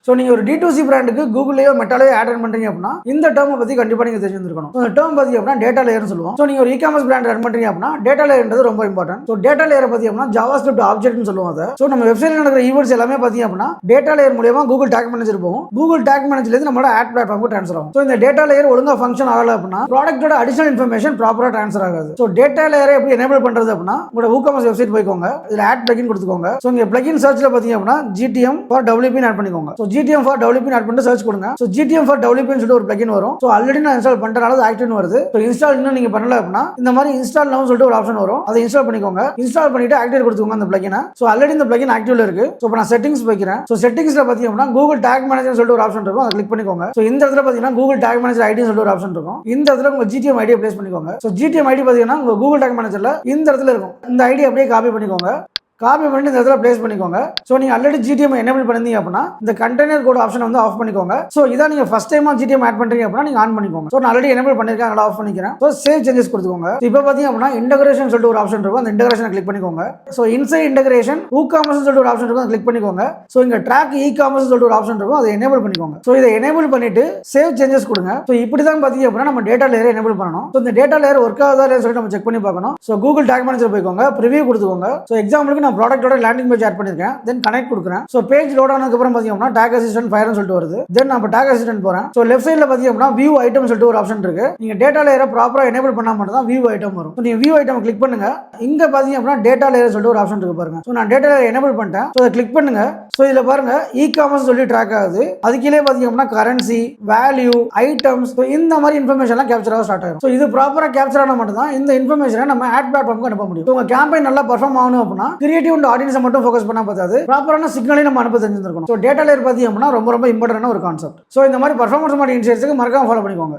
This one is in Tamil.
ஸோ நீங்கள் ஒரு D2C பிராண்டுக்கு கூகுளையோ மெட்டாலையோ ஆட் ரன் பண்ணுறீங்க அப்படின்னா இந்த டேர்மை பற்றி கண்டிப்பாக நீங்கள் தெரிஞ்சிருக்கணும். இந்த டேர்ம் பற்றி அப்படின்னா டேட்டா லேயர்னு சொல்லுவோம். ஸோ நீங்கள் ஒரு e-commerce பிராண்ட் ரன் பண்ணுறீங்க அப்படின்னா டேட்டா லேயர்ன்றது ரொம்ப இம்பார்ட்டன்ட். ஸோ டேட்டா லேயரை பற்றி அப்படின்னா ஜாவாஸ்கிரிப்ட் ஆப்ஜெக்ட்னு சொல்லுவோம். அதை ஸோ நம்ம வெப்சைட்ல நடக்கிற ஈவெண்ட்ஸ் எல்லாமே பார்த்தீங்க அப்படின்னா டேட்டா லேயர் மூலியமா கூகுள் டேக் மேனேஜர் போகும். கூகுள் டேக் மேனேஜர்லேருந்து நம்மளோட ஆட் பிளாட்ஃபார்முக்கு ட்ரான்ஸ்ஃபர் ஆகும். ஸோ இந்த டேட்டா லேயர் ஒழுங்கா ஃபங்க்ஷன் ஆகல அப்படின்னா ப்ராடக்ட்டோட அடிஷனல் இன்ஃபர்மேஷன் ப்ராப்பராக ட்ரான்ஸ்ஃபர் ஆகாது. ஸோ டேட்டா லேயரை எப்படி எனேபிள் பண்ணுறது அப்படின்னா உங்களோட WooCommerce வெப்சைட் போய்க்கோங்க. இதில் ஆட் பிளகின் கொடுத்துக்கோங்க. ஸோ இங்கே பிளகின் சர்ச்சில் பார்த்தீங்க அப்படின்னா GTM ஃபார் WP ஆட் பண்ணிக்கோங்க. So GTM for WP add பண்ணிட்டு சர்ச் கொடுங்க. ஸோ GTM ஃபார் WP சொல்லிட்டு ஒரு பிளகின் வரும். ஸோ ஆல்ரெடி நான் இன்ஸ்டால் பண்ணுறனால அது ஆக்டிவ்னு வருது. ஸோ இன்ஸ்டால் இன்னும் நீங்கள் பண்ணல அப்படின்னா இந்த மாதிரி இன்ஸ்டால் நவுன்னு சொல்லிட்டு ஒரு ஆப்ஷன் வரும். அதை இன்ஸ்டால் பண்ணிக்கோங்க. இன்ஸ்டால் பண்ணிட்டு ஆக்டிவேட் கொடுத்துக்கோங்க அந்த பிளகினை. ஸோ ஆல்ரெடி இந்த பிளகின் ஆக்டிவ்ல இருக்கு. ஸோ இப்போ நான் செட்டிங்ஸ் போய்க்கிறேன். ஸோ செட்டிங்ஸ்ல பார்த்தீங்க அப்படின்னா கூகுள் டேக் மேனேஜர் சொல்லிட்டு ஒரு ஆப்ஷன் இருக்கும். அதை கிளிக் பண்ணிக்கோங்க. ஸோ இந்த இடத்துல பார்த்தீங்கன்னா கூகுள் டேக் மேனேஜர் ஐடி சொல்லிட்டு ஒரு ஆப்ஷன் இருக்கும். இந்த இடத்துல உங்க GTM ஐடியை பிளேஸ் பண்ணிக்கோங்க. ஸோ GTM ஐடி பார்த்தீங்கன்னா உங்க கூகுள் டேக் மேனேஜர்ல இந்த இடத்துல இருக்கும். இந்த ஐடி அப்படியே காப்பி பண்ணிக்கோங்க. காப்பி பண்ணிட்டு இந்த இடத்துல பிளேஸ் பண்ணிக்கோங்க. ஸோ நீங்கள் ஆல்ரெடி GTM எனேபிள் பண்ணிருந்தீங்க அப்படின்னா இந்த கண்டெய்னர் கோட் ஆப்ஷன் வந்து ஆஃப் பண்ணிக்கோங்க. ஸோ இதான் நீங்கள் ஃபர்ஸ்ட் டைமாக GTM ஆட் பண்ணுறீங்க அப்படின்னா நீங்கள் ஆன் பண்ணிக்கோங்க. ஸோ நான் ஆல்ரெடி எனேபிள் பண்ணிருக்கேன், அதனால ஆஃப் பண்ணிக்கிறேன். ஸோ சேவ் சேஞ்சஸ் கொடுத்துக்கோங்க. இப்போ பார்த்தீங்க அப்படின்னா இன்டகிரேஷன் சொல்லிட்டு ஒரு ஆப்ஷன் இருக்கும். அந்த இன்டகிரேஷனை கிளிக் பண்ணிக்கோங்க. ஸோ இன்சைட் இன்டகிரேஷன் WooCommerce சொல்லிட்டு ஒரு ஆப்ஷன் இருக்கும். அதை கிளிக் பண்ணிக்கோங்க. ஸோ இங்கே ட்ராக் e-commerce சொல்லிட்டு ஒரு ஆப்ஷன் இருக்கும். அதை எனேபிள் பண்ணிக்கோங்க. ஸோ இதை எனேபிள் பண்ணிட்டு சேவ் சேஞ்சஸ் கொடுங்க. ஸோ இப்படி தான் பார்த்தீங்க அப்படின்னா நம்ம டேட்டா லேயர் எனேபிள் பண்ணணும். ஸோ இந்த டேட்டா லேயர் ஒர்க் ஆகுதா இல்லைன்னு சொல்லிட்டு நம்ம செக் பண்ணி பார்க்கணும். ஸோ கூகுள் டேக் மேனேஜர் போய்க்கோங்க. ப்ரிவியூ கொடுத்துக்கோங்க. ஸோ எக்ஸாம்பிளுக்கு நான் ப்ராடக்ட்டோட லேண்டிங் பேஜ் ஆட் பண்ணிருக்கேன். தென் கனெக்ட் கொடுக்குறேன். ஸோ பேஜ் லோட் ஆனதுக்கு அப்புறம் பார்த்தீங்கன்னா டேக் அசிஸ்டன்ட் ஃபயர்னு சொல்லிட்டு வருது. தென் நான் டேக் அசிஸ்டன்ட் போறேன். ஸோ லெஃப்ட் சைடில் பார்த்தீங்க அப்படின்னா வியூ ஐட்டம் சொல்லிட்டு ஒரு ஆப்ஷன் இருக்கு. நீங்க டேட்டா லேயரை ப்ராப்பரா எனேபிள் பண்ணா மட்டும் தான் வியூ ஐட்டம் வரும். ஸோ நீங்க வியூ ஐட்டம் கிளிக் பண்ணுங்க. இங்க பார்த்தீங்க அப்படின்னா டேட்டா லேயர் சொல்லிட்டு ஒரு ஆப்ஷன் இருக்கு பாருங்க. ஸோ நான் டேட்டா லேயர் எனேபிள் பண்ணிட்டேன். ஸோ அதை கிளிக் பண்ணுங்க. ஸோ இதில் பாருங்க e-commerce சொல்லி ட்ராக் ஆகுது. அது கீழே பார்த்தீங்க அப்படின்னா கரன்சி, வேல்யூ, ஐட்டம்ஸ், இந்த மாதிரி இன்ஃபர்மேஷன் எல்லாம் கேப்சர் ஆக ஸ்டார்ட் ஆகும். ஸோ இது ப்ராப்பரா கேப்சர் ஆனா மட்டும் தான் இந்த இன்ஃபர்மேஷனை நம்ம ஆட் பிளாட்ஃபார்முக்கு அனுப்ப முடியும். உங்க கேம்பெயின் நல்லா பெர்ஃபார்ம் ஆகணும் அப்படின்னா கிரியேட்டிவ் அண்ட் ஆடியன்ஸை மட்டும் ஃபோக்கஸ் பண்ணா பார்த்தாது, ப்ராப்பரான சிக்னலையும் நம்ம அனுப்ப தெரிஞ்சிருக்கணும். ஸோ டேட்டா லேயர் பார்த்தீங்க அப்படின்னா ரொம்ப இம்பார்ட்டன்டான ஒரு கான்செப்ட். ஸோ இந்த மாதிரி பர்ஃபார்மன்ஸ் மாதிரி இன்சைட்ஸ்க்கு மறக்காம ஃபாலோ பண்ணிக்கோங்க.